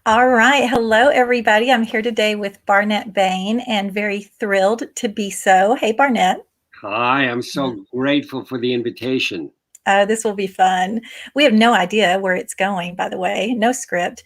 All right. Hello, everybody. I'm here today with Barnet Bain and very thrilled to be so. Hey, Barnett. Hi, I'm so grateful for the invitation. This will be fun. We have no idea where it's going, by the way, no script.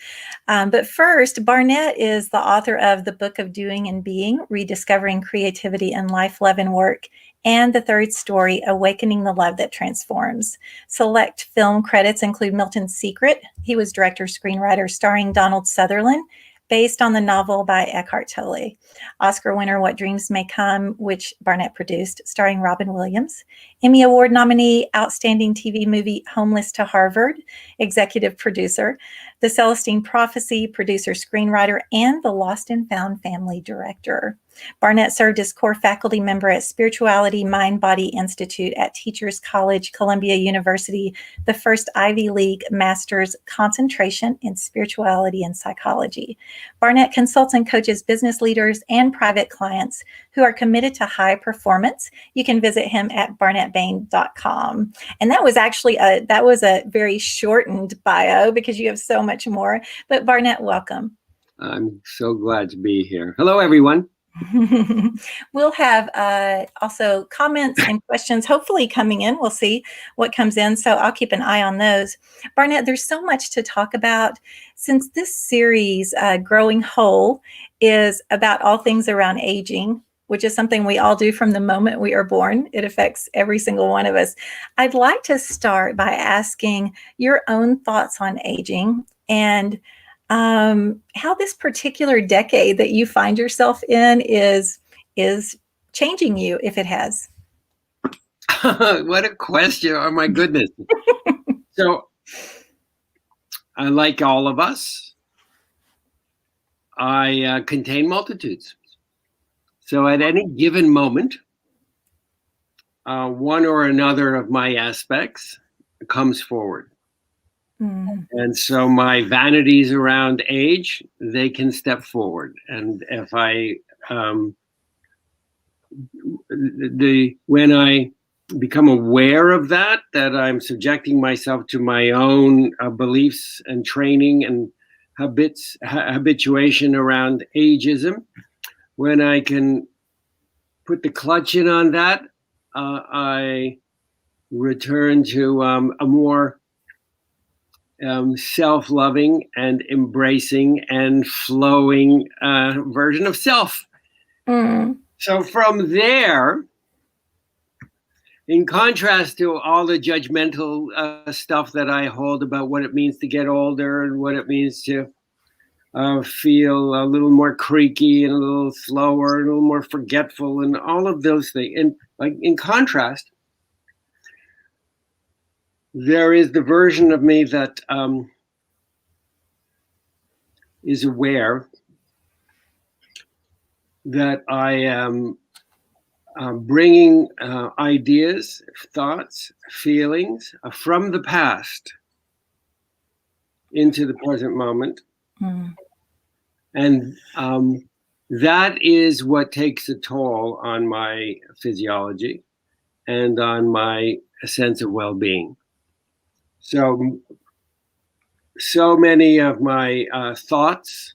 But first, Barnett is the author of The Book of Doing and Being, Rediscovering Creativity in Life, Love, and Work, and the third story, Awakening the Love That Transforms. Select film credits include Milton's Secret. He was director, screenwriter, starring Donald Sutherland, based on the novel by Eckhart Tolle. Oscar winner What Dreams May Come, which Barnett produced, starring Robin Williams. Emmy Award nominee, Outstanding TV movie Homeless to Harvard, executive producer. The Celestine Prophecy, producer, screenwriter, and the Lost and Found Family director. Barnett served as core faculty member at Spirituality Mind Body Institute at Teachers College, Columbia University, the first Ivy League master's concentration in spirituality and psychology. Barnett consults and coaches business leaders and private clients who are committed to high performance. You can visit him at barnettbain.com. And that was actually a very shortened bio because you have so much more. But Barnett, welcome. I'm so glad to be here. Hello, everyone. We'll have also comments and questions hopefully coming in. We'll see what comes in. So I'll keep an eye on those. Barnett, there's so much to talk about since this series, Growing Whole, is about all things around aging, which is something we all do from the moment we are born. It affects every single one of us. I'd like to start by asking your own thoughts on aging and how this particular decade that you find yourself in is changing you, if it has. What a question. Oh, my goodness. So, like all of us, I contain multitudes. So at any given moment, one or another of my aspects comes forward. And so my vanities around age, they can step forward. And if when I become aware of that I'm subjecting myself to my own beliefs and training and habituation around ageism, when I can put the clutch in on that, I return to a more self-loving and embracing and flowing version of self. So from there, in contrast to all the judgmental stuff that I hold about what it means to get older and what it means to feel a little more creaky and a little slower and a little more forgetful and all of those things, and like in contrast, there is the version of me that is aware that I am bringing ideas, thoughts, feelings from the past into the present moment. And that is what takes a toll on my physiology and on my sense of well-being. So many of my thoughts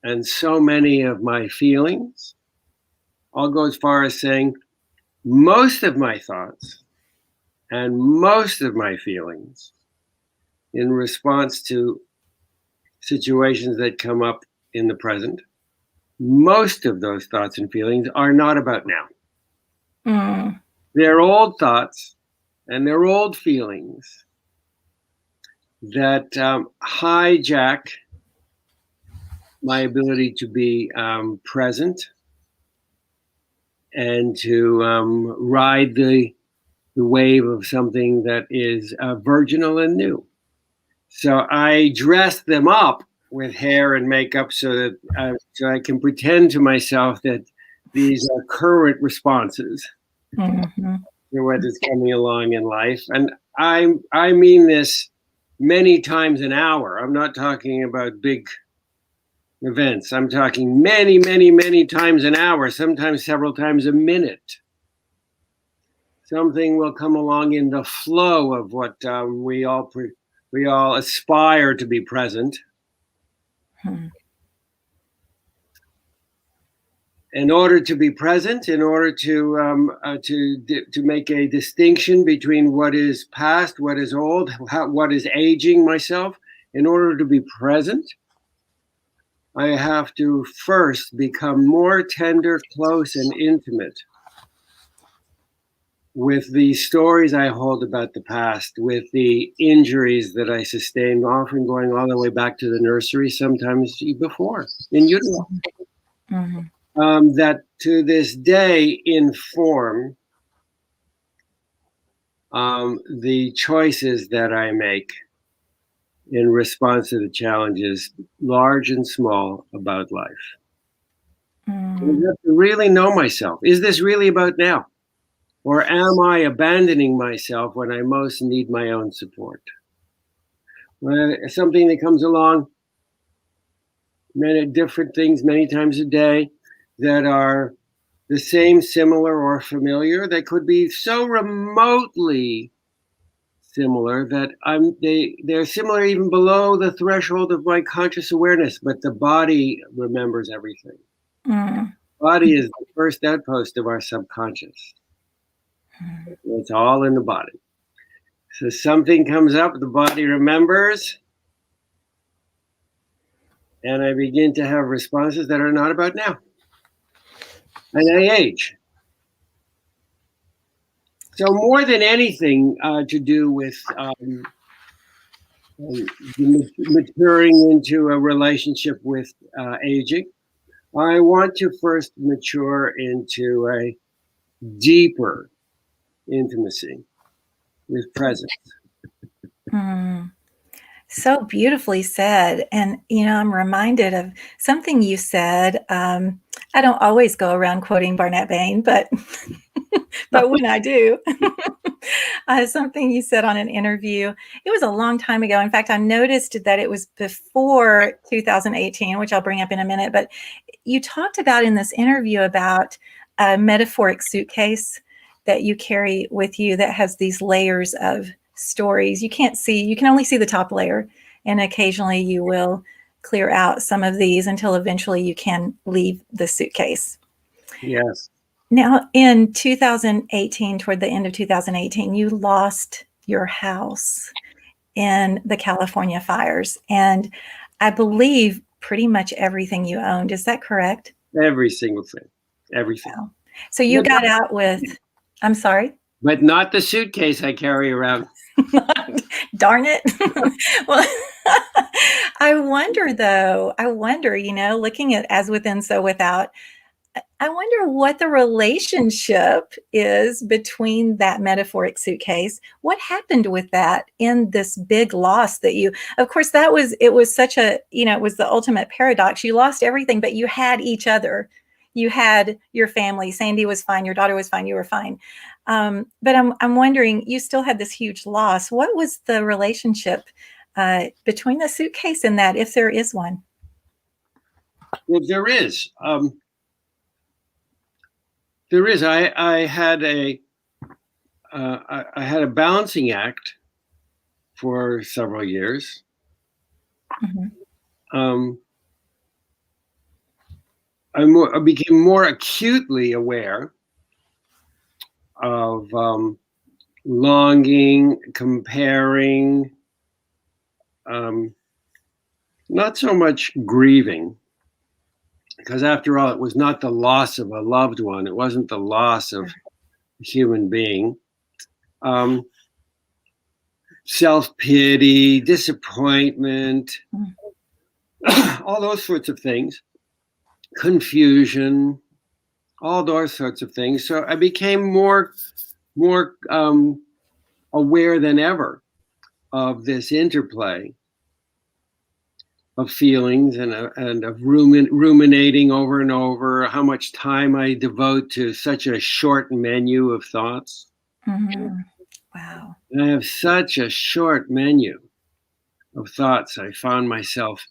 and so many of my feelings, I'll go as far as saying most of my thoughts and most of my feelings in response to situations that come up in the present, most of those thoughts and feelings are not about now. They're old thoughts and they're old feelings that hijack my ability to be present and to ride the wave of something that is virginal and new. So I dress them up with hair and makeup so that so I can pretend to myself that these are current responses to what is coming along in life. And I mean this many times an hour. I'm not talking about big events. I'm talking many, many, many times an hour, sometimes several times a minute. Something will come along in the flow of what we all aspire to be present. Hmm. In order to be present, in order to make a distinction between what is past, what is old, what is aging myself, in order to be present, I have to first become more tender, close, and intimate with the stories I hold about the past, with the injuries that I sustained, often going all the way back to the nursery, sometimes before in utero. Mm-hmm. That to this day inform the choices that I make in response to the challenges, large and small, about life. Mm-hmm. I have to really know myself. Is this really about now? Or am I abandoning myself when I most need my own support? When something that comes along, many different things, many times a day, that are the same, similar, or familiar, they could be so remotely similar that they're similar even below the threshold of my conscious awareness, but the body remembers everything. Mm-hmm. Body is the first outpost of our subconscious. It's all in the body. So something comes up, the body remembers, and I begin to have responses that are not about now. And I age. So more than anything to do with maturing into a relationship with aging, I want to first mature into a deeper intimacy with presence. Mm-hmm. So beautifully said. And, I'm reminded of something you said. I don't always go around quoting Barnet Bain, but but when I do, something you said on an interview, it was a long time ago. In fact, I noticed that it was before 2018, which I'll bring up in a minute. But you talked about in this interview about a metaphoric suitcase that you carry with you that has these layers of stories. You can only see the top layer. And occasionally you will clear out some of these until eventually you can leave the suitcase. Yes. Now, in 2018, toward the end of 2018, you lost your house in the California fires. And I believe pretty much everything you owned. Is that correct? Every single thing. Everything. Wow. So you got out with, I'm sorry? But not the suitcase I carry around. Darn it. Well, I wonder, looking at as within, so without, I wonder what the relationship is between that metaphoric suitcase. What happened with that in this big loss that of course, it was such it was the ultimate paradox. You lost everything, but you had each other. You had your family. Sandy was fine. Your daughter was fine. You were fine. But I'm wondering, you still had this huge loss. What was the relationship between the suitcase and that, if there is one? Well, there is. There is. I had a balancing act for several years. Mm-hmm. I became more acutely aware of longing, comparing, not so much grieving, because after all, it was not the loss of a loved one. It wasn't the loss of a human being. Self-pity, disappointment, all those sorts of things, confusion, all those sorts of things. So I became more aware than ever of this interplay of feelings and of ruminating over and over, how much time I devote to such a short menu of thoughts. Mm-hmm. Wow. And I have such a short menu of thoughts. I found myself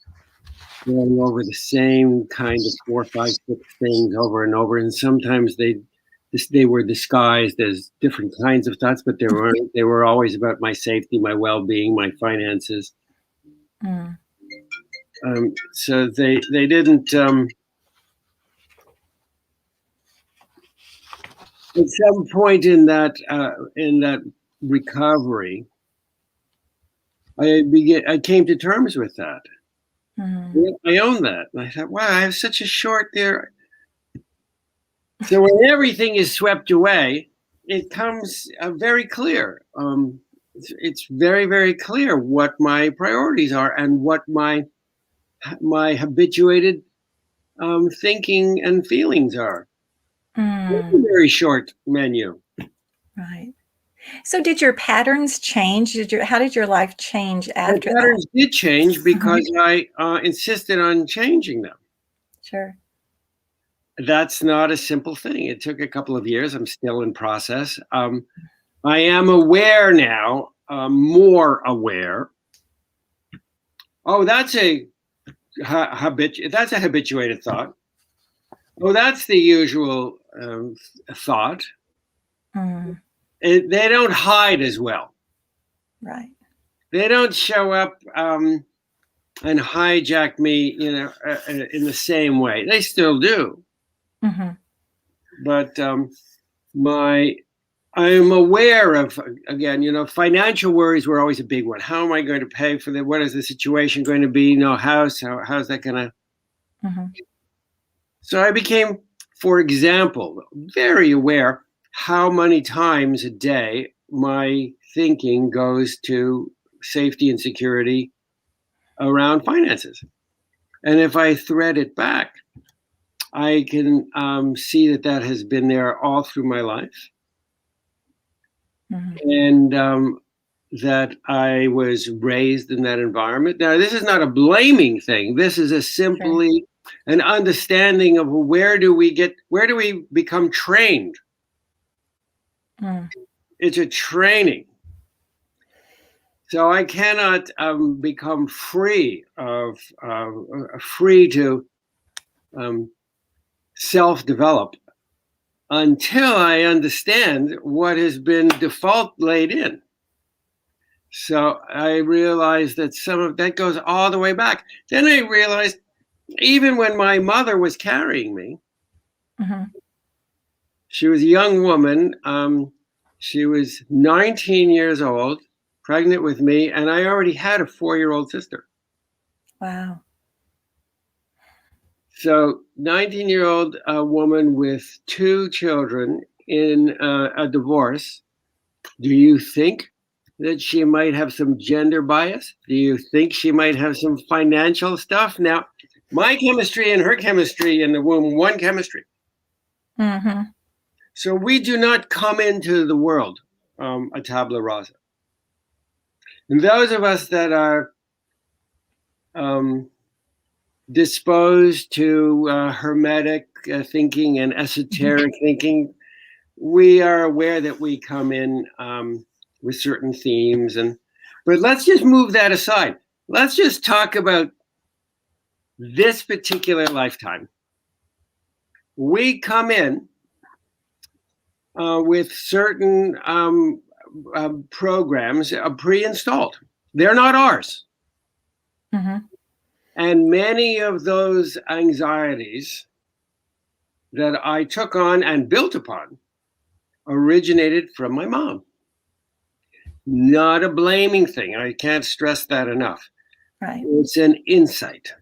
going over the same kind of 4, 5, 6 things over and over, and sometimes they were disguised as different kinds of thoughts, but they were always about my safety, my well-being, my finances. Mm. So they didn't. At some point in that recovery, I came to terms with that. I own that. And I thought, wow, I have such a short there. So when everything is swept away, it comes very clear. It's very, very clear what my priorities are and what my habituated thinking and feelings are. It's a very short menu. Right. So did your patterns change? How did your life change My after that? patterns did change because I insisted on changing them. Sure. That's not a simple thing. It took a couple of years. I'm still in process. I am aware now, more aware. Oh, that's a that's a habituated thought. Oh, that's the usual thought. They don't hide as well. Right. They don't show up and hijack me, in the same way. They still do. But I'm aware of, again, financial worries were always a big one. How am I going to pay for that? What is the situation going to be? No house. How's that going to? So I became, for example, very aware how many times a day my thinking goes to safety and security around finances. And if I thread it back, I can see that has been there all through my life. And that I was raised in that environment. Now, this is not a blaming thing. This is a simply an understanding of where do we become trained? It's a training. So I cannot become free to self-develop until I understand what has been default laid in. So I realized that some of that goes all the way back. Then I realized even when my mother was carrying me, she was a young woman. She was 19 years old, pregnant with me, and I already had a 4-year-old sister. Wow. So 19-year-old woman with 2 children in a divorce. Do you think that she might have some gender bias? Do you think she might have some financial stuff? Now, my chemistry and her chemistry in the womb, one chemistry. So we do not come into the world a tabula rasa. And those of us that are disposed to hermetic thinking and esoteric thinking, we are aware that we come in with certain themes. But let's just move that aside. Let's just talk about this particular lifetime. We come in with certain programs pre-installed. They're not ours. And many of those anxieties that I took on and built upon originated from my mom. Not a blaming thing. I can't stress that enough. Right. It's an insight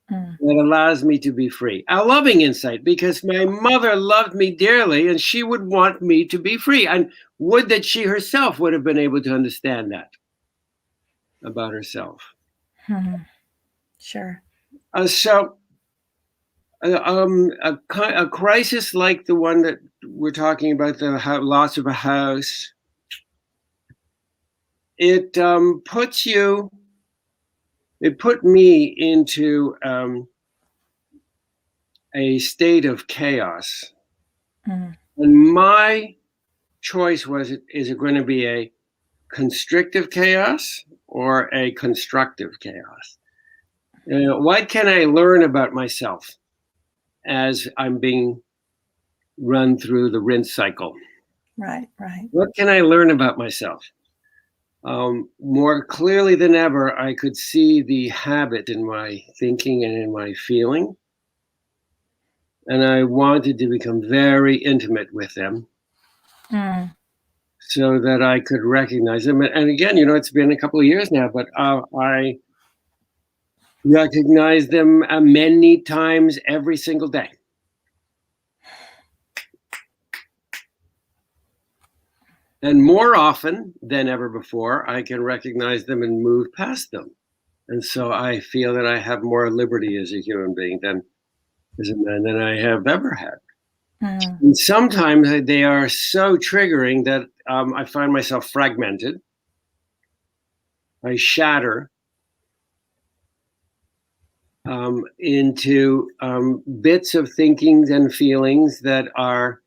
that allows me to be free. A loving insight, because my mother loved me dearly and she would want me to be free. And would that she herself would have been able to understand that about herself. Sure. So a crisis like the one that we're talking about, the loss of a house, it put me into a state of chaos. And my choice was, is it going to be a constrictive chaos or a constructive chaos? What can I learn about myself as I'm being run through the rinse cycle? Right. What can I learn about myself? more clearly than ever, I could see the habit in my thinking and in my feeling. And I wanted to become very intimate with them so that I could recognize them. And again, it's been a couple of years now, but I recognize them many times every single day. And more often than ever before, I can recognize them and move past them. And so I feel that I have more liberty as a human being than as a man than I have ever had. And sometimes they are so triggering that I find myself fragmented. I shatter into bits of thinkings and feelings that are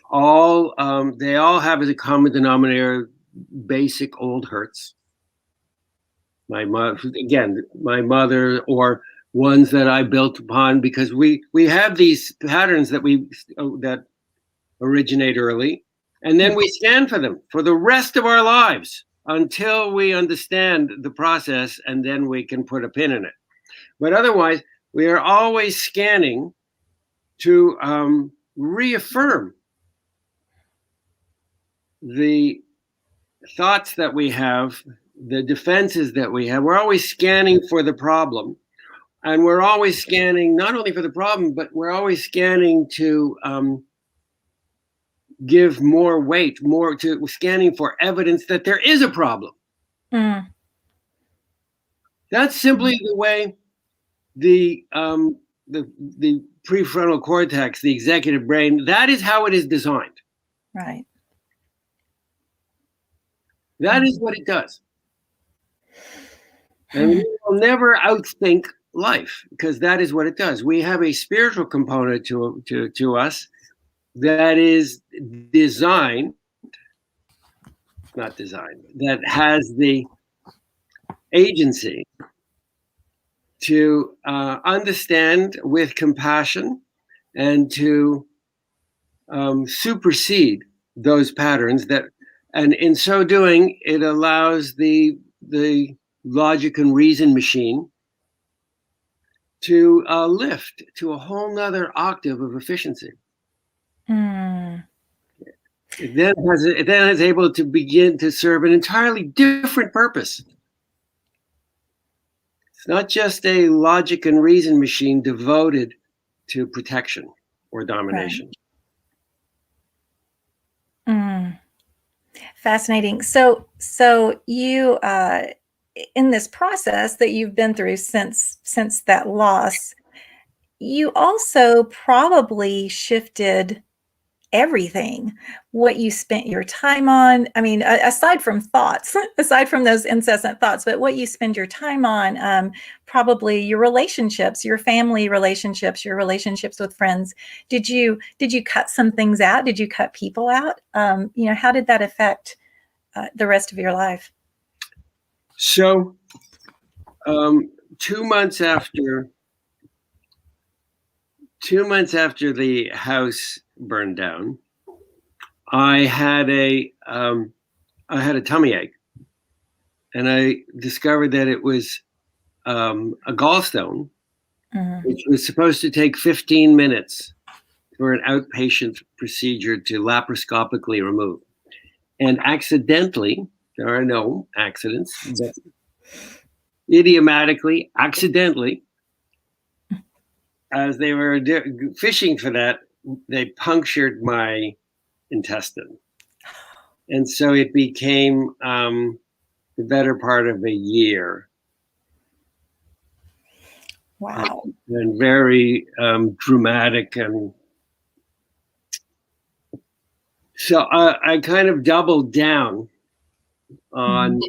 all, they all have as a common denominator basic old hurts. My mother, or ones that I built upon, because we have these patterns that originate early, and then we scan for them for the rest of our lives until we understand the process, and then we can put a pin in it. But otherwise, we are always scanning to reaffirm the thoughts that we have, the defenses that we have. We're always scanning for the problem. And we're always scanning not only for the problem, but we're always scanning to give more weight, more to scanning for evidence that there is a problem. That's simply the way the prefrontal cortex, the executive brain, that is how it is designed. Right. That is what it does. And we will never outthink life, because that is what it does. We have a spiritual component to us that is that has the agency to understand with compassion and to supersede those patterns and in so doing, it allows the logic and reason machine to lift to a whole nother octave of efficiency. It then is able to begin to serve an entirely different purpose. It's not just a logic and reason machine devoted to protection or domination. Right. Fascinating. So you, in this process that you've been through since that loss, you also probably shifted everything, what you spent your time on. I mean, aside from thoughts, aside from those incessant thoughts, but what you spend your time on, probably your relationships, your family relationships, your relationships with friends. Did you cut some things out? Did you cut people out? How did that affect the rest of your life? So 2 months after the house burned down, I had a tummy ache, and I discovered that it was a gallstone, which was supposed to take 15 minutes for an outpatient procedure to laparoscopically remove. And accidentally, there are no accidents, but idiomatically, accidentally, as they were fishing for that, they punctured my intestine. And so it became the better part of a year. Wow. And very dramatic. And so I kind of doubled down on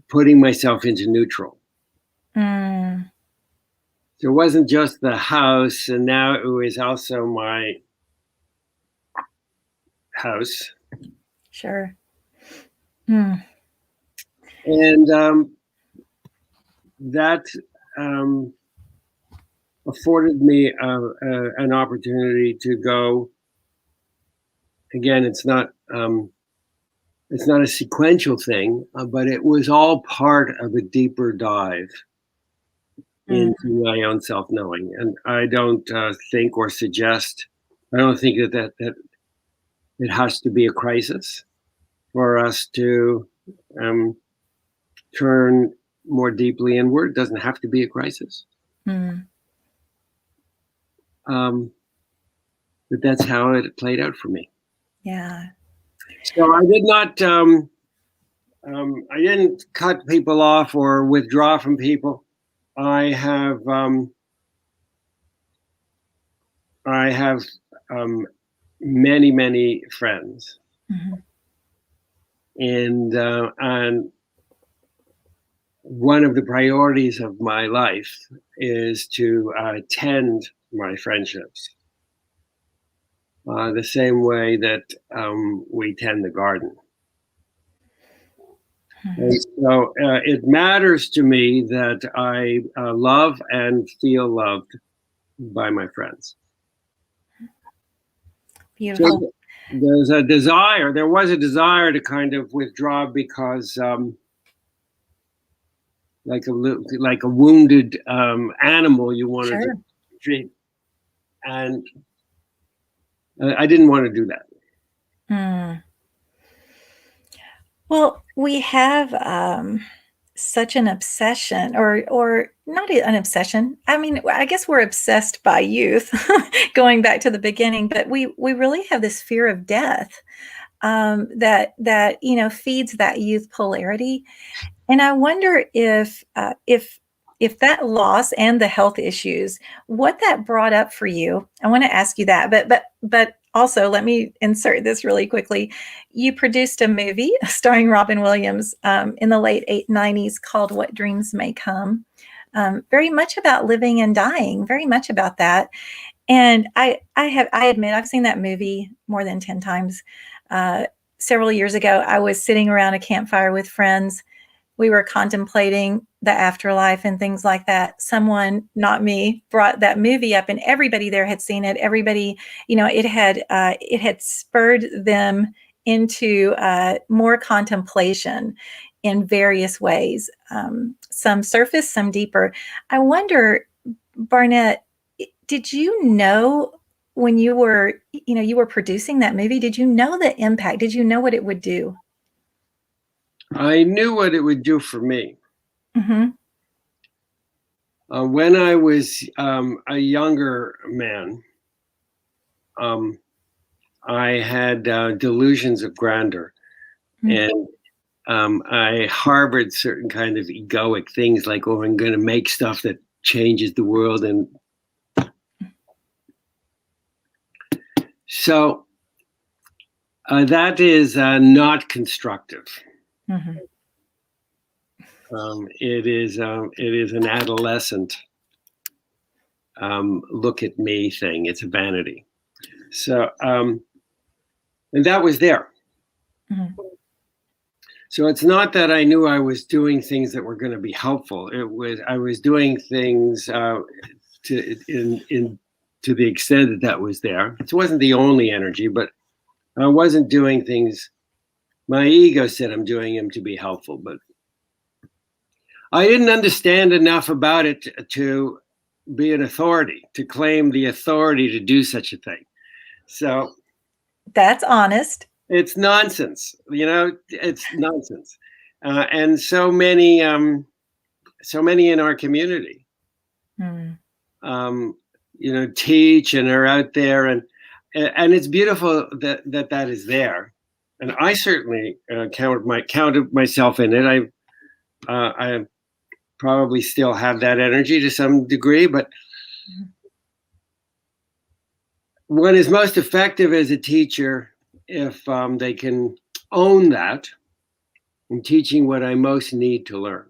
putting myself into neutral. So it wasn't just the house, and now it was also my house. Sure. And that afforded me an opportunity to go again, it's not a sequential thing, but it was all part of a deeper dive into my own self-knowing. And I don't think or suggest, I don't think that it has to be a crisis for us to turn more deeply inward. It doesn't have to be a crisis. But that's how it played out for me. Yeah. So I did not, I didn't cut people off or withdraw from people. I have many, many friends, and one of the priorities of my life is to tend my friendships the same way that we tend the garden. And so it matters to me that I love and feel loved by my friends. Beautiful. So there was a desire to kind of withdraw because like a wounded animal you wanted to treat. And I didn't want to do that. Well, we have such an obsession, or not an obsession. I mean, I guess we're obsessed by youth, going back to the beginning. But we really have this fear of death that feeds that youth polarity. And I wonder if that loss and the health issues, what that brought up for you. I want to ask you that, but also let me insert this really quickly. You produced a movie starring Robin Williams in the late 90s called What Dreams May Come. Very much about living and dying, very much about that. And I admit I've seen that movie more than 10 times. Several years ago, I was sitting around a campfire with friends. We were contemplating the afterlife and things like that. Someone, not me, brought that movie up, and everybody there had seen it. Everybody, it had spurred them into more contemplation in various ways. Some surface, some deeper. I wonder, Barnett, did you know when you were producing that movie? Did you know the impact? Did you know what it would do? I knew what it would do for me. Mm-hmm. When I was a younger man, I had delusions of grandeur, and I harbored certain kind of egoic things like, oh, I'm going to make stuff that changes the world. And so that is not constructive. It is an adolescent look at me thing. It's a vanity. So and that was there. So it's not that I knew I was doing things that were going to be helpful. I was doing things to the extent that was there. It wasn't the only energy, but I wasn't doing things. My ego said I'm doing them to be helpful, but I didn't understand enough about it to be an authority, to claim the authority to do such a thing. So that's honest. It's nonsense, it's nonsense. And so many in our community, teach and are out there, and it's beautiful that is there. And I certainly counted myself in it. I probably still have that energy to some degree, but one is most effective as a teacher if they can own that. I'm teaching what I most need to learn.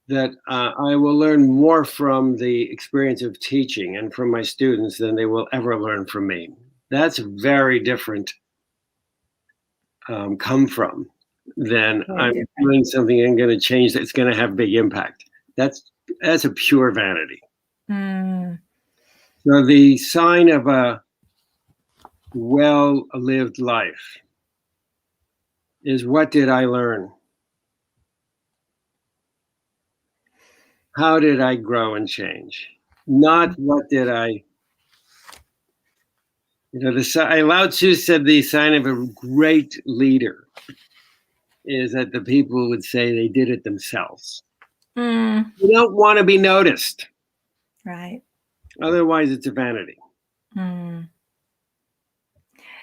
That I will learn more from the experience of teaching and from my students than they will ever learn from me. That's very different come from than I'm doing something I'm going to change that's going to have big impact. That's a pure vanity. So the sign of a well-lived life is, what did I learn? How did I grow and change? Not what did I, Lao Tzu said the sign of a great leader is that the people would say they did it themselves. Mm. You don't want to be noticed. Right. Otherwise, it's a vanity. Mm.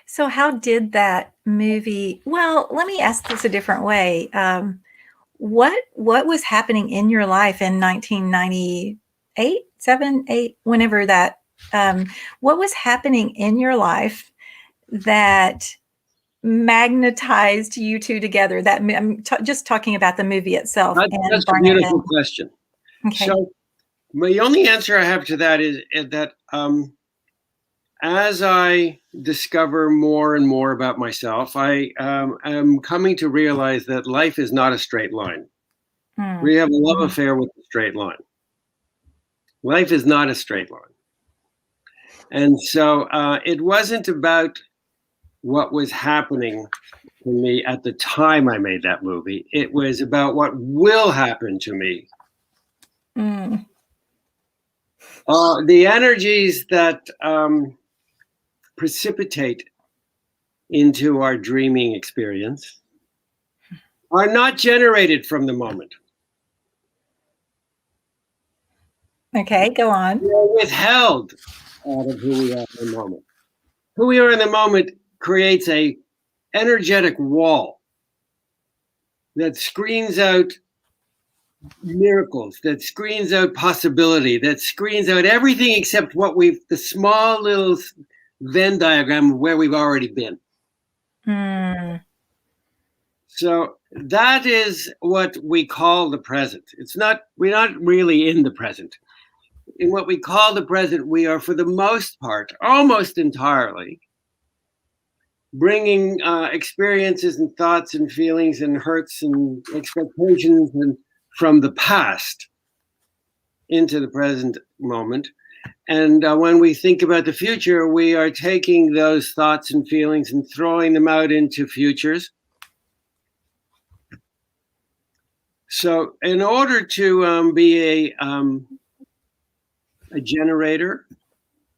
So how did that movie, well, let me ask this a different way. What was happening in your life in 1998, 7, 8, whenever that, what was happening in your life that magnetized you two together? That I'm just talking about the movie itself and That's a Barnet beautiful Bain. question. Okay. So my only answer I have to that is that as I discover more and more about myself, I am coming to realize that life is not a straight line. We have a love affair with a straight line. Life is not a straight line. And so it wasn't about what was happening to me at the time I made that movie. It was about what will happen to me. Mm. The energies that precipitate into our dreaming experience are not generated from the moment. Okay, go on. They're withheld out of who we are in the moment. Who we are in the moment creates a energetic wall that screens out miracles, that screens out possibility, that screens out everything except the small little Venn diagram of where we've already been. Mm. So that is what we call the present. We're not really in the present. In what we call the present, we are, for the most part, almost entirely, bringing experiences and thoughts and feelings and hurts and expectations from the past into the present moment. And when we think about the future, we are taking those thoughts and feelings and throwing them out into futures. So in order to be a generator,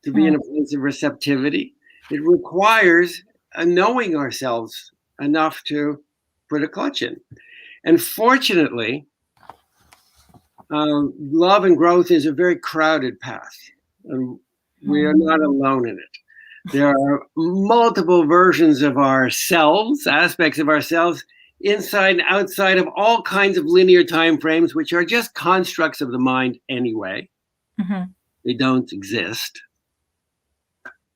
to be in a place of receptivity, it requires knowing ourselves enough to put a clutch in. And fortunately, love and growth is a very crowded path. And we are not alone in it. There are multiple versions of ourselves, aspects of ourselves, inside and outside of all kinds of linear time frames, which are just constructs of the mind anyway. Mm-hmm. They don't exist.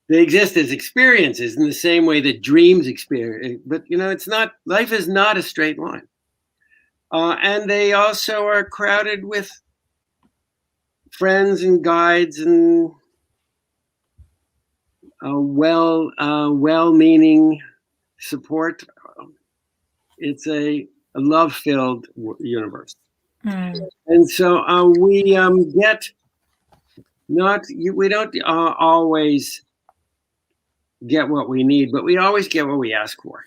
They exist as experiences in the same way that dreams experience. But, it's not, life is not a straight line. And they also are crowded with friends and guides and well-meaning support. It's a love-filled universe. And so we don't always get what we need, but we always get what we ask for.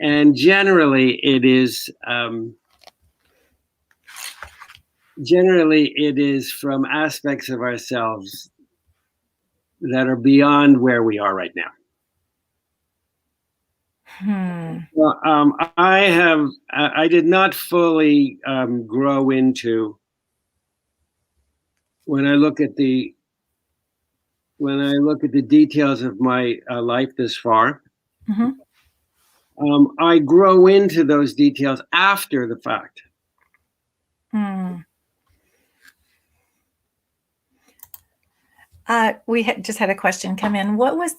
And generally it is from aspects of ourselves that are beyond where we are right now. Well, I did not fully grow into, when I look at the details of my life this far, I grow into those details after the fact. We just had a question come in. What was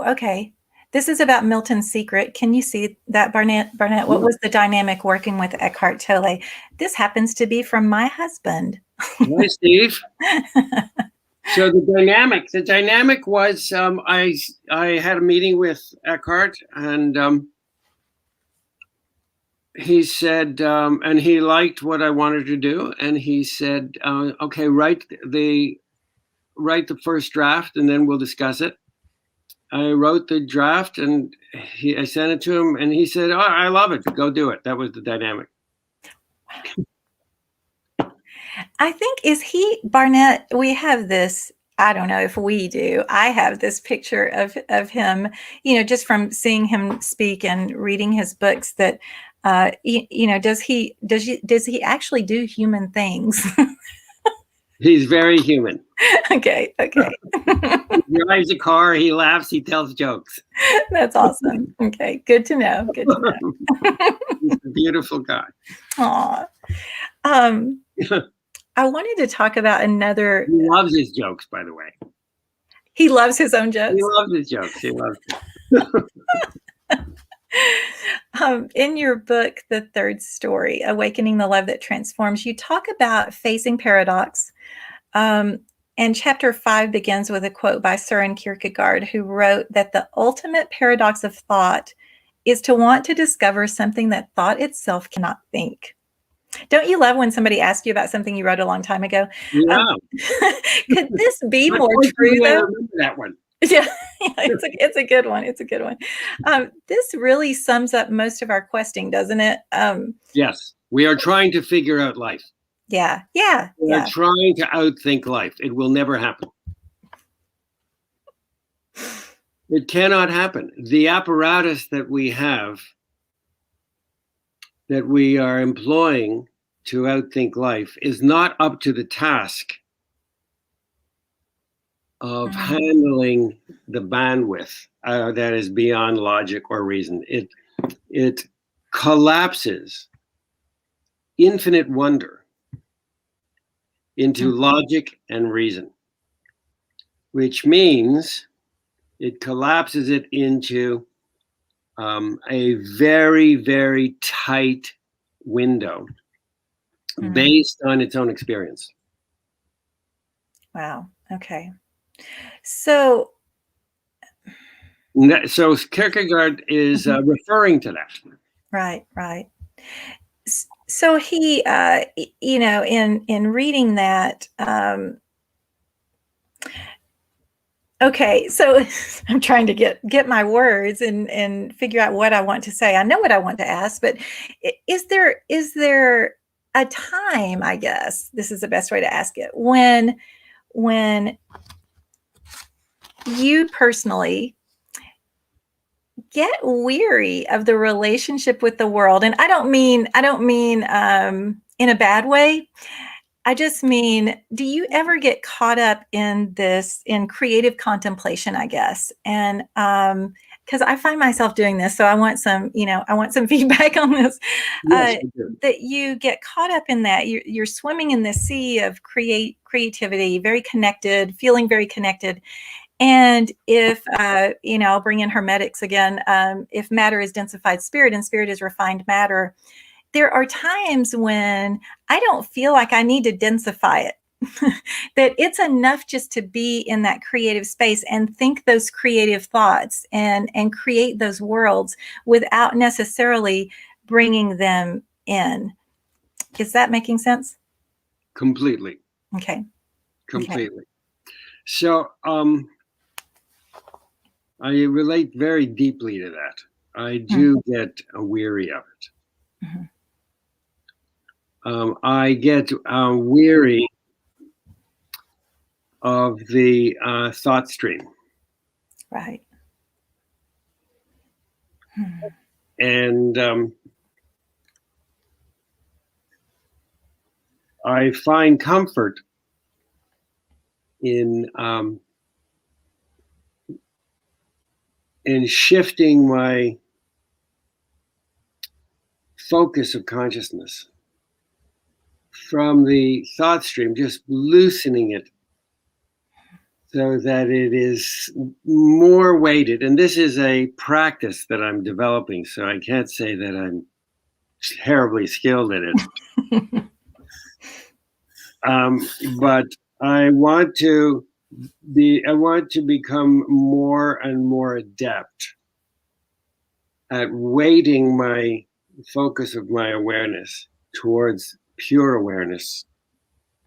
okay. This is about Milton's Secret. Can you see that, Barnett? What was the dynamic working with Eckhart Tolle? This happens to be from my husband. Hi, Steve. So the dynamic was, I had a meeting with Eckhart, and he said, and he liked what I wanted to do, and he said, okay, write the first draft, and then we'll discuss it. I wrote the draft, and I sent it to him, and he said, "Oh, I love it. Go do it." That was the dynamic. I think, is he, Barnett, we have this, I don't know if we do. I have this picture of him, just from seeing him speak and reading his books, that does he actually do human things? He's very human. Okay. He drives a car, he laughs, he tells jokes. That's awesome. Okay, good to know. He's a beautiful guy. Aw. I wanted to talk about another. He loves his jokes, by the way. He loves his own jokes. He loves his jokes. He loves it. In your book, The Third Story, Awakening the Love That Transforms, you talk about facing paradox. And chapter 5 begins with a quote by Søren Kierkegaard, who wrote that the ultimate paradox of thought is to want to discover something that thought itself cannot think. Don't you love when somebody asks you about something you wrote a long time ago? Yeah. Could this be more true, though? I remember that one. Yeah, it's a good one. It's a good one. This really sums up most of our questing, doesn't it? Yes. We are trying to figure out life. Yeah. We are trying to outthink life. It will never happen. It cannot happen. The apparatus that we have, that we are employing to outthink life, is not up to the task of handling the bandwidth that is beyond logic or reason. It collapses infinite wonder into logic and reason, which means it collapses it into a very, very tight window based on its own experience. Wow. Okay. So Kierkegaard is referring to that. Right. So he, in reading that, okay, so I'm trying to get my words and figure out what I want to say. I know what I want to ask, but is there a time, I guess this is the best way to ask it, when you personally get weary of the relationship with the world? And I don't mean in a bad way. I just mean, do you ever get caught up in creative contemplation, I guess? And because I find myself doing this, so I want some feedback on this. Yes, that you get caught up in that. You're swimming in this sea of creativity, very connected, feeling very connected. And if, I'll bring in hermetics again, if matter is densified spirit and spirit is refined matter, there are times when I don't feel like I need to densify it, that it's enough just to be in that creative space and think those creative thoughts and create those worlds without necessarily bringing them in. Is that making sense? Completely. Okay. Completely. Okay. So, I relate very deeply to that. I do get weary of it. I get weary of the thought stream. Right. And I find comfort in shifting my focus of consciousness from the thought stream, just loosening it so that it is more weighted. And this is a practice that I'm developing, so I can't say that I'm terribly skilled at it. But I want to become more and more adept at weighting my focus of my awareness towards pure awareness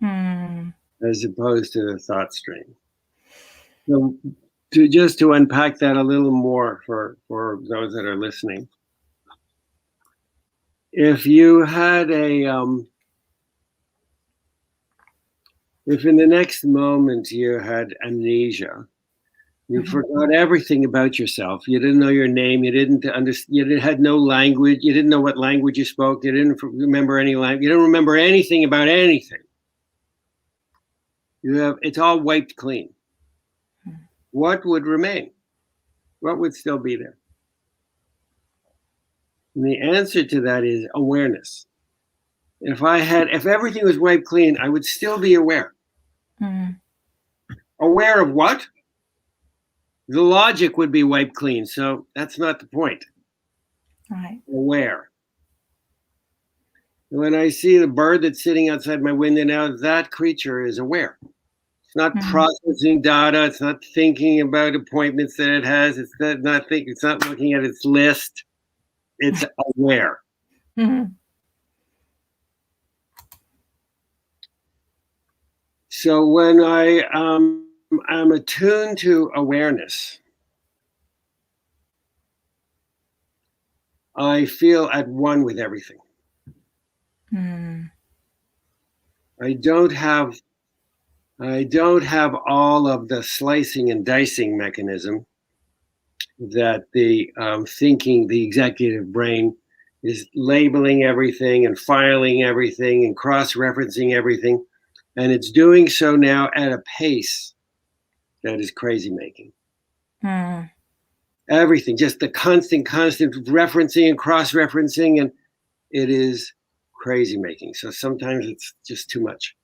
as opposed to the thought stream. So to unpack that a little more for those that are listening. If you had if in the next moment you had amnesia, you forgot everything about yourself. You didn't know your name. You didn't understand. You had no language. You didn't know what language you spoke. You didn't remember any language. You didn't remember anything about anything. It's all wiped clean. What would remain? What would still be there? And the answer to that is awareness. If everything was wiped clean, I would still be aware. Aware of what? The logic would be wiped clean. So that's not the point. Right. Aware. When I see the bird that's sitting outside my window now, that creature is aware. It's not processing data. It's not thinking about appointments that it has. It's not looking at its list. It's aware. So when I am attuned to awareness, I feel at one with everything. I don't have all of the slicing and dicing mechanism that the executive brain is labeling everything and filing everything and cross-referencing everything. And it's doing so now at a pace that is crazy making. Everything, just the constant referencing and cross-referencing, and it is crazy making. So sometimes it's just too much.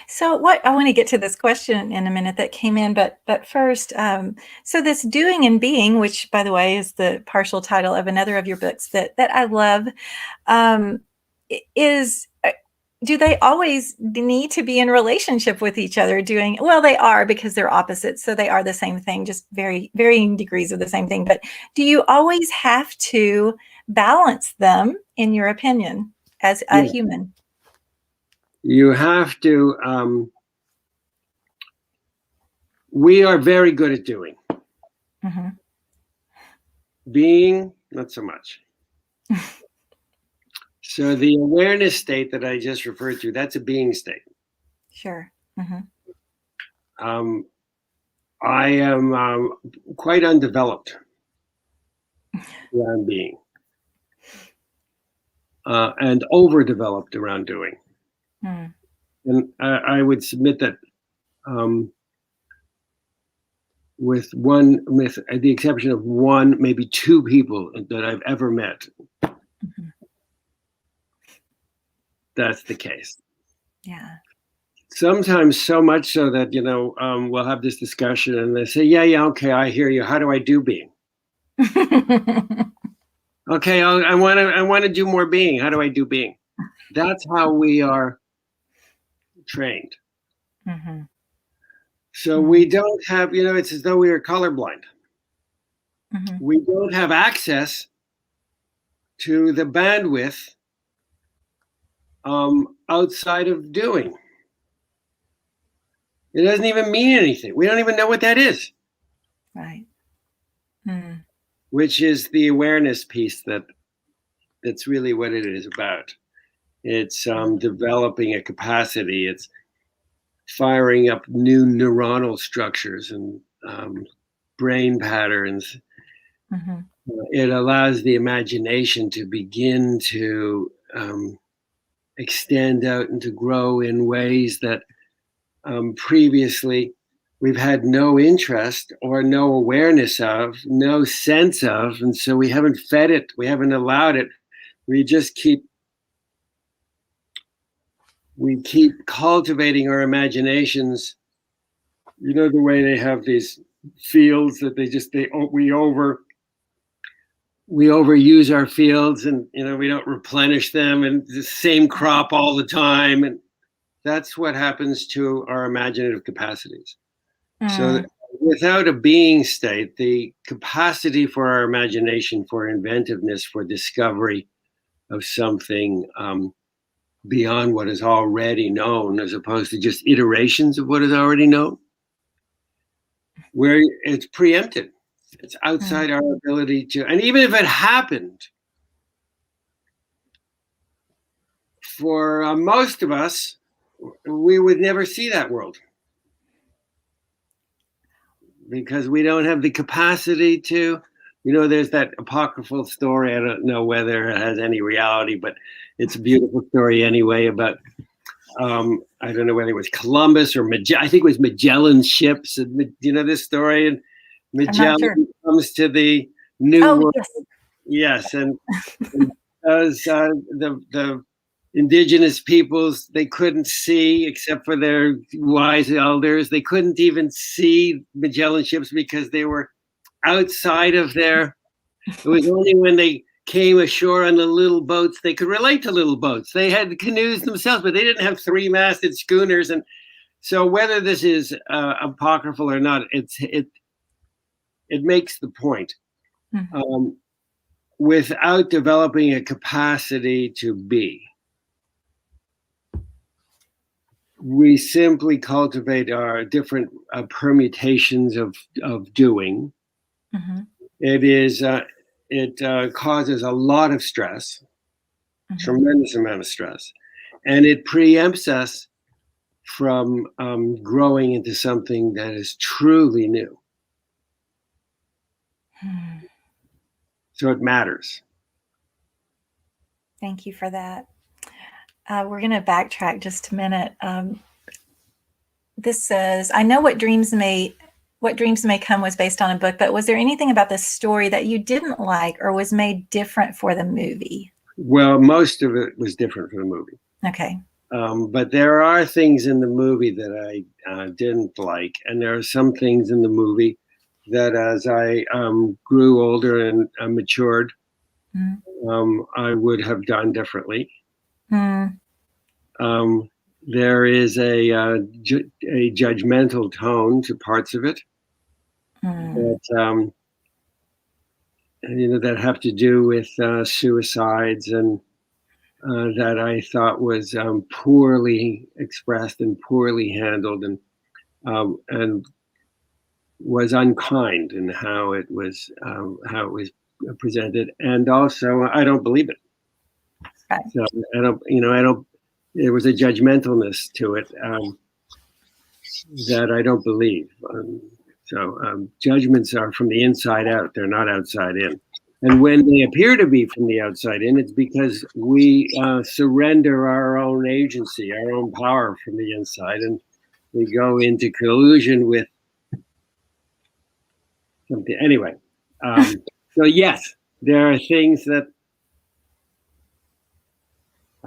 So I want to get to this question in a minute that came in, but first, so this doing and being, which by the way is the partial title of another of your books that I love, is, do they always need to be in relationship with each other? Well, they are, because they're opposites, so they are the same thing, just varying degrees of the same thing. But do you always have to balance them, in your opinion, as a human? You have to. We are very good at doing. Being, not so much. So the awareness state that I just referred to, that's a being state. Sure. I am quite undeveloped around being, and overdeveloped around doing. And I would submit that with the exception of one, maybe two people that I've ever met, that's the case. Yeah. Sometimes so much so that, we'll have this discussion and they say, yeah, okay, I hear you. How do I do being? Okay, I want to do more being. How do I do being? That's how we are trained. So we don't have, it's as though we are colorblind. We don't have access to the bandwidth outside of doing. It doesn't even mean anything. We don't even know what that is. Right. Which is the awareness piece that's really what it is about. It's developing a capacity. It's firing up new neuronal structures and brain patterns. It allows the imagination to begin to extend out and to grow in ways that previously we've had no interest or no awareness of, no sense of, and so we haven't fed it, we haven't allowed it. We keep cultivating our imaginations. The way they have these fields that we overuse our fields, and we don't replenish them, and the same crop all the time, and that's what happens to our imaginative capacities. So without a being state, the capacity for our imagination, for inventiveness, for discovery of something beyond what is already known, as opposed to just iterations of what is already known, where it's preempted. It's outside our ability to, and even if it happened, for most of us, we would never see that world because we don't have the capacity to. There's that apocryphal story. I don't know whether it has any reality, but it's a beautiful story anyway about, I don't know whether it was Columbus or I think it was Magellan's ships. And, this story? And Magellan comes to the New World. Yes. And as the indigenous peoples, they couldn't see, except for their wise elders. They couldn't even see Magellan ships because they were outside of their. It was only when they came ashore on the little boats they could relate to little boats. They had canoes themselves, but they didn't have three-masted schooners. And so, whether this is apocryphal or not, it makes the point. Mm-hmm. Without developing a capacity to be, we simply cultivate our different permutations of doing. Mm-hmm. It causes a lot of stress, mm-hmm. tremendous amount of stress, and it preempts us from growing into something that is truly new. So it matters. Thank you for that. We're going to backtrack just a minute. This says, I know what dreams may come was based on a book, but was there anything about the story that you didn't like or was made different for the movie? Well, most of it was different for the movie. Okay. But there are things in the movie that I didn't like. And there are some things in the movie that as I grew older and matured, I would have done differently. There is a judgmental tone to parts of it that that have to do with suicides and that I thought was poorly expressed and poorly handled and was unkind in how it was presented, and also I don't believe it. Right. So I don't. There was a judgmentalness to it that I don't believe. Judgments are from the inside out; they're not outside in. And when they appear to be from the outside in, it's because we surrender our own agency, our own power from the inside, and we go into collusion with something. Anyway, so yes, there are things that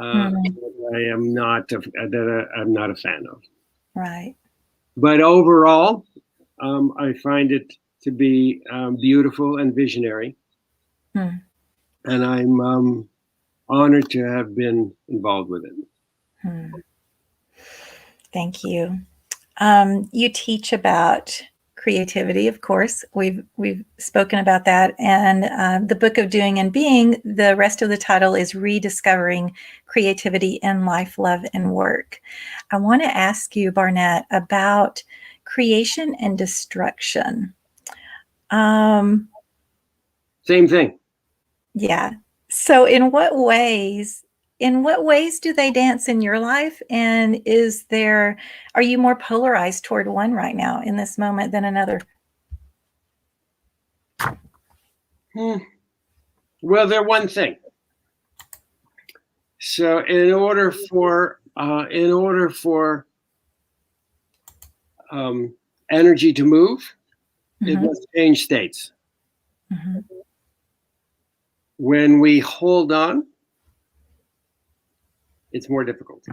I'm not a fan of. Right. But overall, I find it to be beautiful and visionary. And I'm honored to have been involved with it. Thank you. You teach about creativity, of course. We've spoken about that. And the Book of Doing and Being, the rest of the title is Rediscovering Creativity in Life, Love, and Work. I want to ask you, Barnett, about creation and destruction. Same thing. Yeah. So in what ways do they dance in your life? And are you more polarized toward one right now in this moment than another? Well, they're one thing. So in order for energy to move, it must change states. When we hold on, it's more difficult.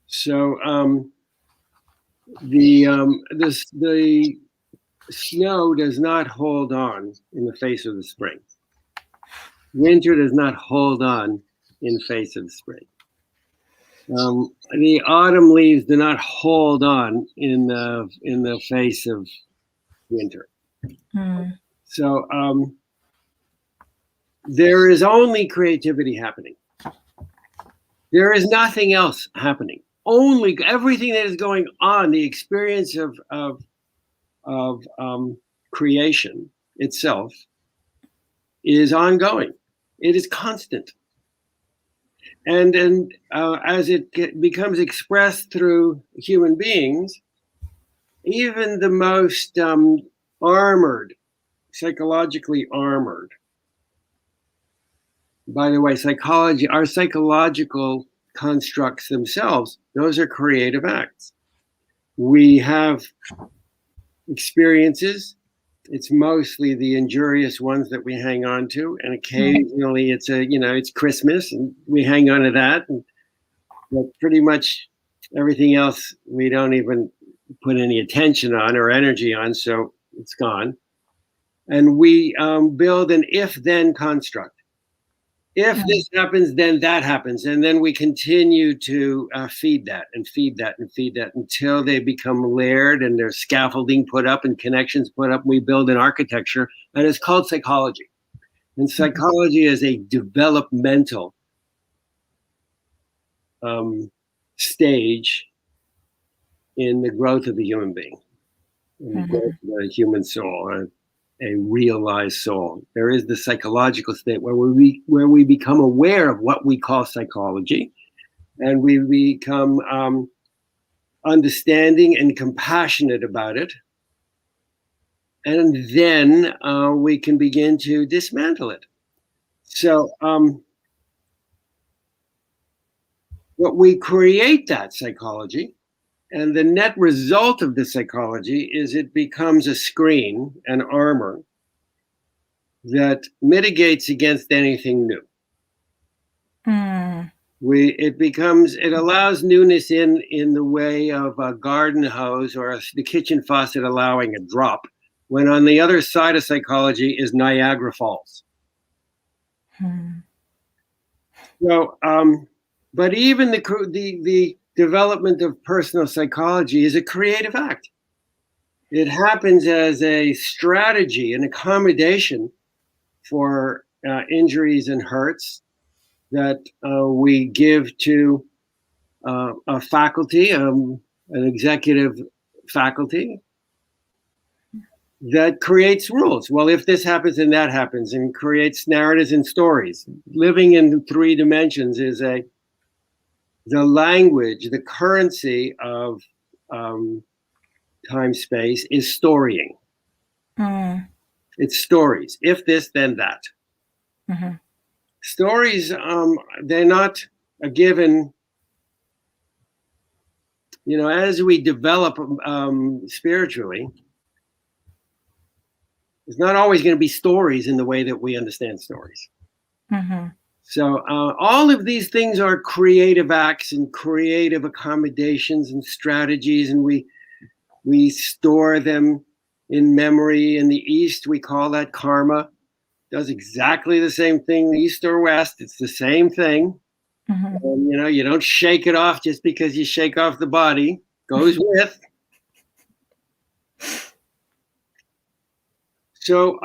So the snow does not hold on in the face of the spring. Winter does not hold on in the face of the spring. The autumn leaves do not hold on in the face of winter. So there is only creativity happening. There is nothing else happening. only everything that is going on, the experience of creation itself is ongoing. It is constant. And as it becomes expressed through human beings, even the most armored, psychologically armored. By the way, psychology, our psychological constructs themselves, those are creative acts. We have experiences. It's mostly the injurious ones that we hang on to, and occasionally it's Christmas and we hang on to that. And but pretty much everything else we don't even put any attention on or energy on, so it's gone. And we build an if-then construct. If this happens, then that happens. And then we continue to feed that and feed that and feed that until they become layered and there's scaffolding put up and connections put up. We build an architecture, and it's called psychology. And psychology is a developmental stage in the growth of the human being, in the growth of the human soul. A realized soul. There is the psychological state where we become aware of what we call psychology, and we become understanding and compassionate about it, and then we can begin to dismantle it. So what we create that psychology, and the net result of the psychology is it becomes a screen, an armor that mitigates against anything new. It allows newness in the way of a garden hose or the kitchen faucet allowing a drop, when on the other side of psychology is Niagara Falls. So, but even the development of personal psychology is a creative act. It happens as a strategy, an accommodation for injuries and hurts that we give to a faculty, an executive faculty that creates rules. Well, if this happens, then that happens, and creates narratives and stories. Living in 3 dimensions is the language, the currency of time space is storying. It's stories. If this, then that. Stories, they're not a given. As we develop spiritually, it's not always going to be stories in the way that we understand stories. So all of these things are creative acts and creative accommodations and strategies, and we store them in memory. In the East, we call that karma. Does exactly the same thing, East or West. It's the same thing. And, you don't shake it off just because you shake off the body. Goes with. So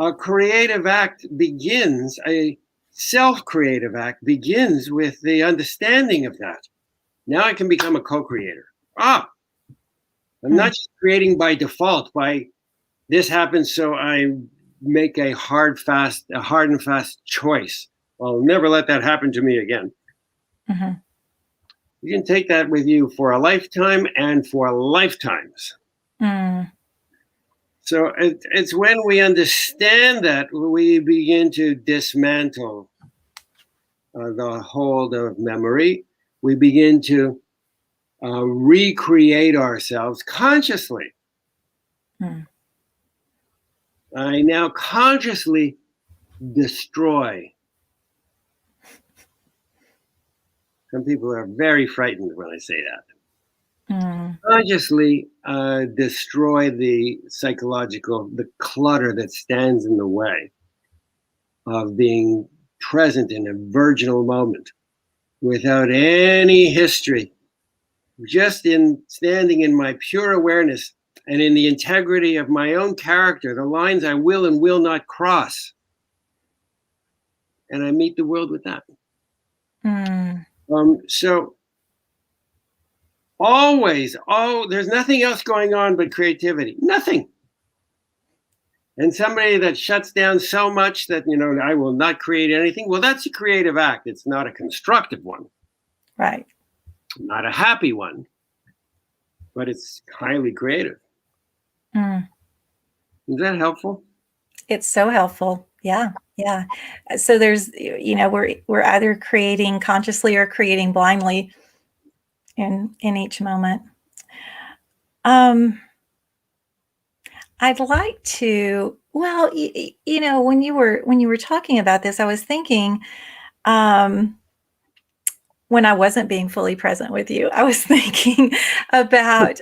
a creative act begins, a self-creative act begins with the understanding of that. Now I can become a co-creator. I'm not just creating by default, by this happens, so I make a hard and fast choice. I'll never let that happen to me again. You can take that with you for a lifetime and for lifetimes. So it's when we understand that we begin to dismantle the hold of memory. We begin to recreate ourselves consciously. I now consciously destroy. Some people are very frightened when I say that. Consciously destroy the clutter that stands in the way of being present in a virginal moment without any history, just in standing in my pure awareness and in the integrity of my own character, the lines I will and will not cross. And I meet the world with that. So Always. Oh, there's nothing else going on but creativity. Nothing. And somebody that shuts down so much that, I will not create anything. Well, that's a creative act. It's not a constructive one. Right. Not a happy one, but it's highly creative. Mm. Is that helpful? It's so helpful. Yeah. Yeah. So there's, we're either creating consciously or creating blindly in each moment. I'd like to, well, when you were talking about this, I was thinking, when I wasn't being fully present with you, I was thinking about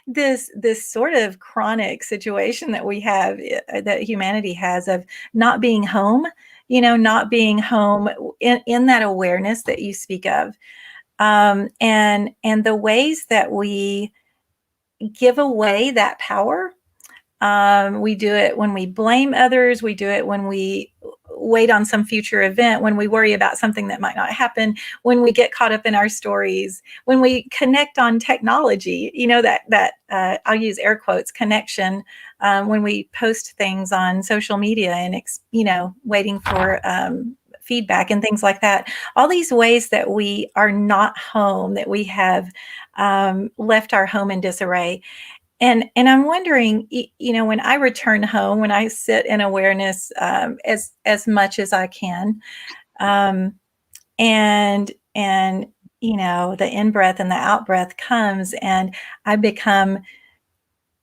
this sort of chronic situation that we have, that humanity has, of not being home, not being home in that awareness that you speak of, and the ways that we give away that power. We do it when we blame others. We do it when we wait on some future event, when we worry about something that might not happen, when we get caught up in our stories, when we connect on technology, that I'll use air quotes, connection, when we post things on social media and, waiting for feedback and things like that. All these ways that we are not home, that we have left our home in disarray. And I'm wondering, when I return home, when I sit in awareness, as much as I can, and the in breath and the out breath comes, and I become,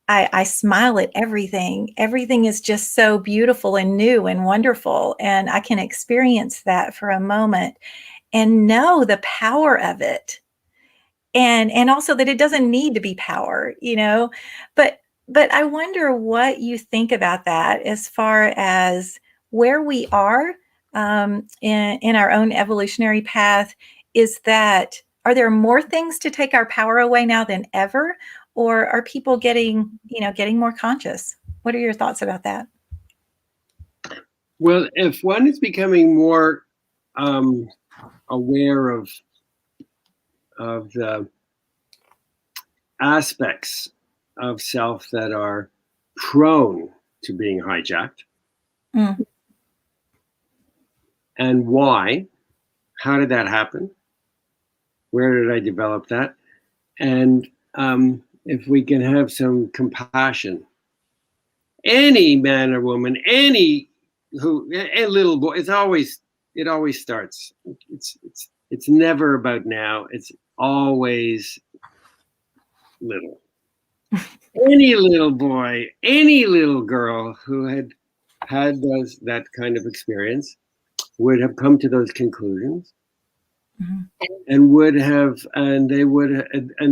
I smile at everything. Everything is just so beautiful and new and wonderful, and I can experience that for a moment and know the power of it. And also that it doesn't need to be power, but I wonder what you think about that, as far as where we are, in our own evolutionary path. Are there more things to take our power away now than ever, or are people getting more conscious? What are your thoughts about that? Well, if one is becoming more aware of the aspects of self that are prone to being hijacked, and why, how did that happen? Where did I develop that? And if we can have some compassion, any man or woman, a little boy, it always starts. It's never about now. It's always little. Any little boy, any little girl who had that kind of experience would have come to those conclusions, and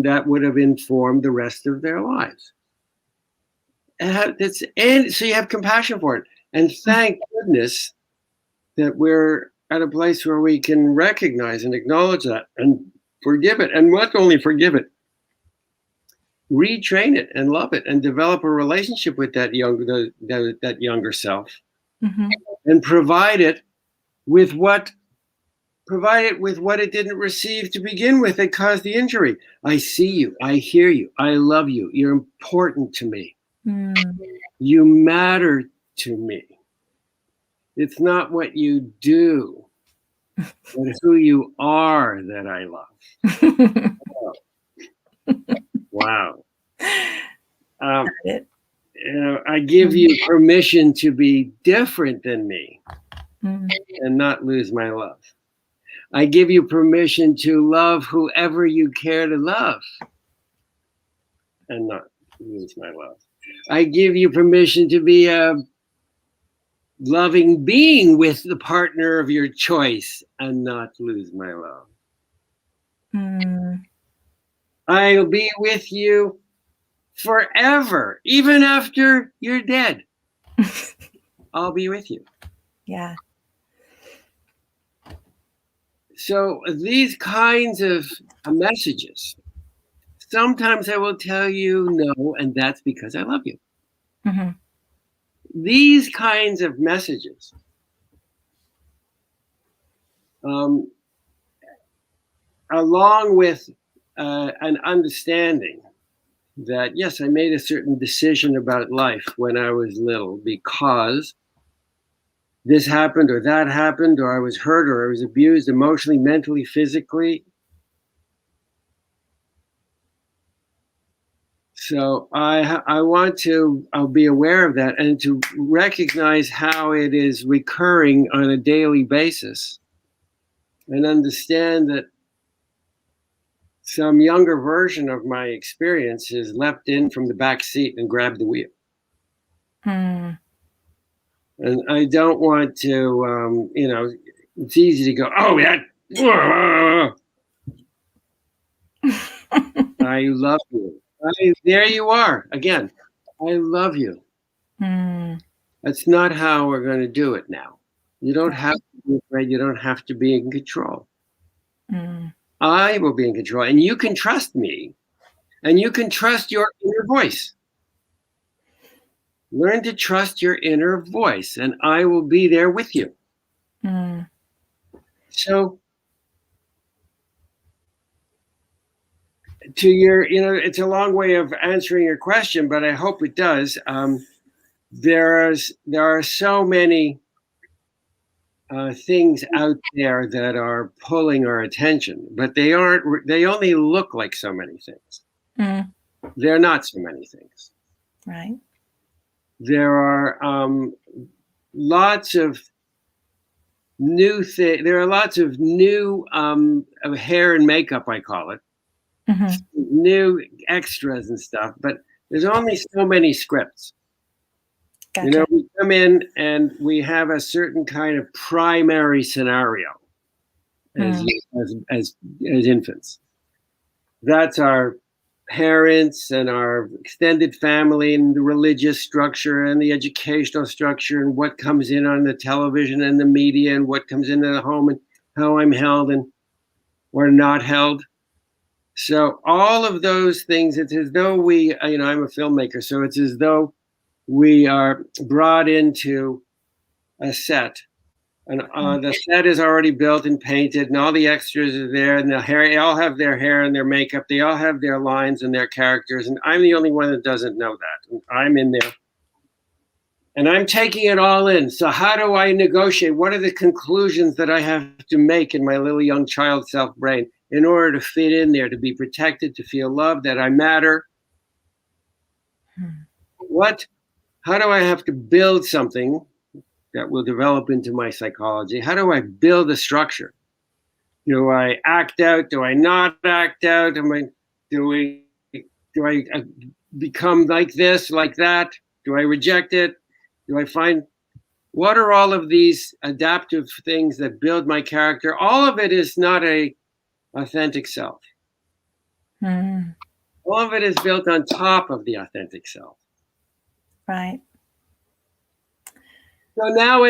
that would have informed the rest of their lives. And so you have compassion for it, and thank goodness that we're at a place where we can recognize and acknowledge that and forgive it, and not only forgive it, retrain it and love it and develop a relationship with that younger self, and provide it with what it didn't receive to begin with that caused the injury. I see you, I hear you, I love you, you're important to me. You matter to me. It's not what you do, but who you are that I love. Wow. I give you permission to be different than me, and not lose my love. I give you permission to love whoever you care to love, and not lose my love. I give you permission to be a loving being with the partner of your choice, and not lose my love. I'll be with you forever, even after you're dead. I'll be with you. Yeah. So these kinds of messages, sometimes I will tell you no, and that's because I love you. These kinds of messages, along with an understanding that, yes, I made a certain decision about life when I was little because this happened or that happened, or I was hurt or I was abused emotionally, mentally, physically. So I want to be aware of that and to recognize how it is recurring on a daily basis and understand that some younger version of my experience has leapt in from the back seat and grabbed the wheel. Mm. And I don't want to, it's easy to go, oh, that. I love you. There you are again. I love you. Mm. That's not how we're going to do it now. You don't have to be afraid. You don't have to be in control. Mm. I will be in control. And you can trust me. And you can trust your inner voice. Learn to trust your inner voice. And I will be there with you. Mm. So to your, it's a long way of answering your question, but I hope it does. There are so many things out there that are pulling our attention, but they aren't. They only look like so many things. Mm. They're not so many things. Right. There are lots of new things. There are lots of new hair and makeup, I call it, Mm-hmm. new extras and stuff. But there's only so many scripts. Gotcha. We come in and we have a certain kind of primary scenario as infants. That's our parents and our extended family and the religious structure and the educational structure and what comes in on the television and the media and what comes into the home and how I'm held and or not held. So all of those things, it's as though I'm a filmmaker, so it's as though we are brought into a set, and the set is already built and painted, and all the extras are there, and they all have their hair and their makeup, they all have their lines and their characters, and I'm the only one that doesn't know that. And I'm in there, and I'm taking it all in. So how do I negotiate? What are the conclusions that I have to make in my little young child self brain in order to fit in there, to be protected, to feel loved, that I matter? How do I have to build something that will develop into my psychology? How do I build a structure? Do I act out? Do I not act out? Do I become like this, like that? Do I reject it? What are all of these adaptive things that build my character? All of it is not a authentic self. Mm. All of it is built on top of the authentic self. Right. So now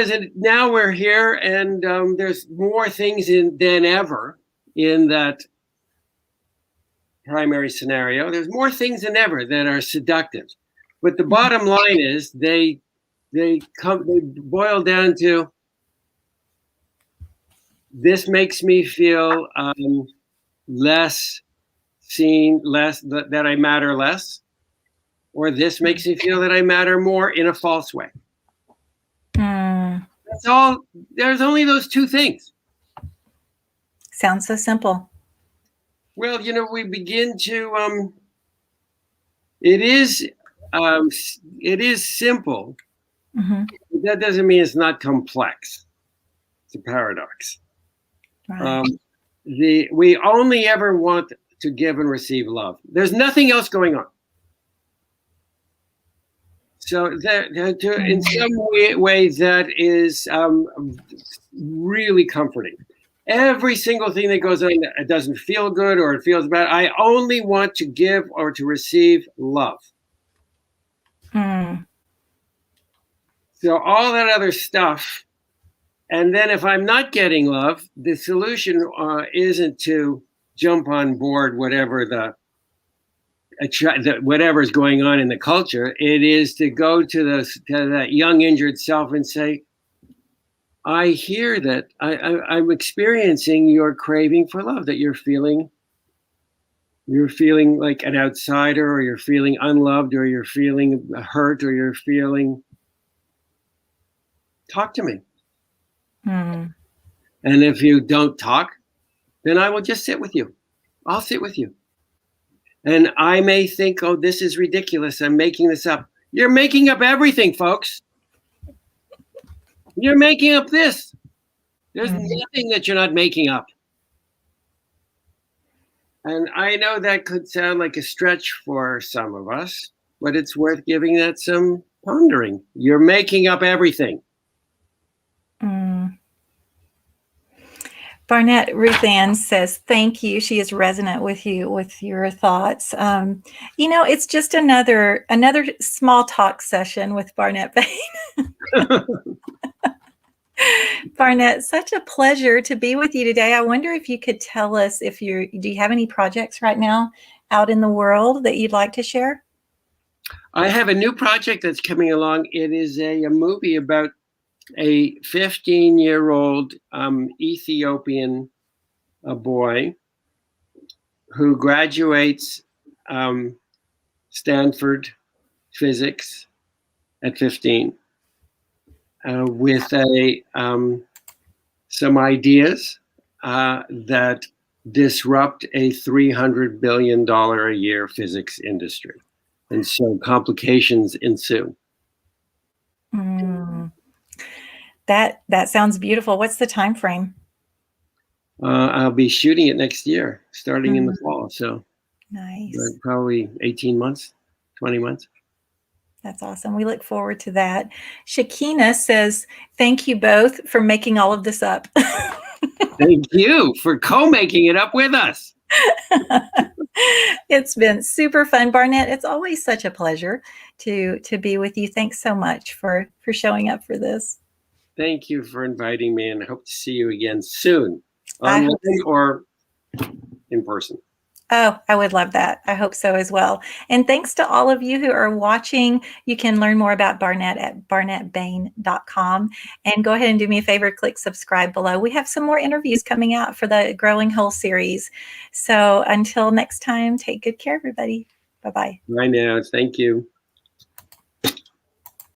we're here, and there's more things than ever in that primary scenario. There's more things than ever that are seductive, but the bottom line is they boil down to, this makes me feel less seen, that I matter less, or this makes me feel that I matter more in a false way. Mm. That's all. There's only those two things. Sounds so simple. Well, we begin to. It is simple. Mm-hmm. But that doesn't mean it's not complex. It's a paradox. Right. We only ever want to give and receive love. There's nothing else going on. So in some way, that is really comforting. Every single thing that goes on, it doesn't feel good or it feels bad. I only want to give or to receive love. Mm. So all that other stuff, and then if I'm not getting love, the solution isn't to jump on board whatever whatever's going on in the culture. It is to go to that young injured self and say, I hear that I'm experiencing your craving for love, that you're feeling you're feeling like an outsider, or you're feeling unloved, or you're feeling hurt, or you're feeling, talk to me. Mm. And if you don't talk, then I will just sit with you. I'll sit with you. And I may think, oh, this is ridiculous. I'm making this up. You're making up everything, folks. You're making up this. There's nothing that you're not making up. And I know that could sound like a stretch for some of us, but it's worth giving that some pondering. You're making up everything. Mm. Barnett, Ruth Ann says, thank you. She is resonant with you, with your thoughts. It's just another small talk session with Barnett Bain. Barnett, such a pleasure to be with you today. I wonder if you could tell us do you have any projects right now out in the world that you'd like to share? I have a new project that's coming along. It is a movie about a 15-year-old Ethiopian boy who graduates Stanford physics at 15 with some ideas that disrupt a $300 billion a year physics industry. And so complications ensue. Mm. That sounds beautiful. What's the time frame? I'll be shooting it next year, starting in the fall. So nice. Probably 18 months, 20 months. That's awesome. We look forward to that. Shakina says, thank you both for making all of this up. Thank you for co-making it up with us. It's been super fun, Barnett. It's always such a pleasure to be with you. Thanks so much for showing up for this. Thank you for inviting me, and I hope to see you again soon, online or in person. Oh, I would love that. I hope so as well. And thanks to all of you who are watching. You can learn more about Barnett at barnettbain.com. And go ahead and do me a favor, click subscribe below. We have some more interviews coming out for the Growing Whole series. So until next time, take good care, everybody. Bye-bye. Bye now. Thank you.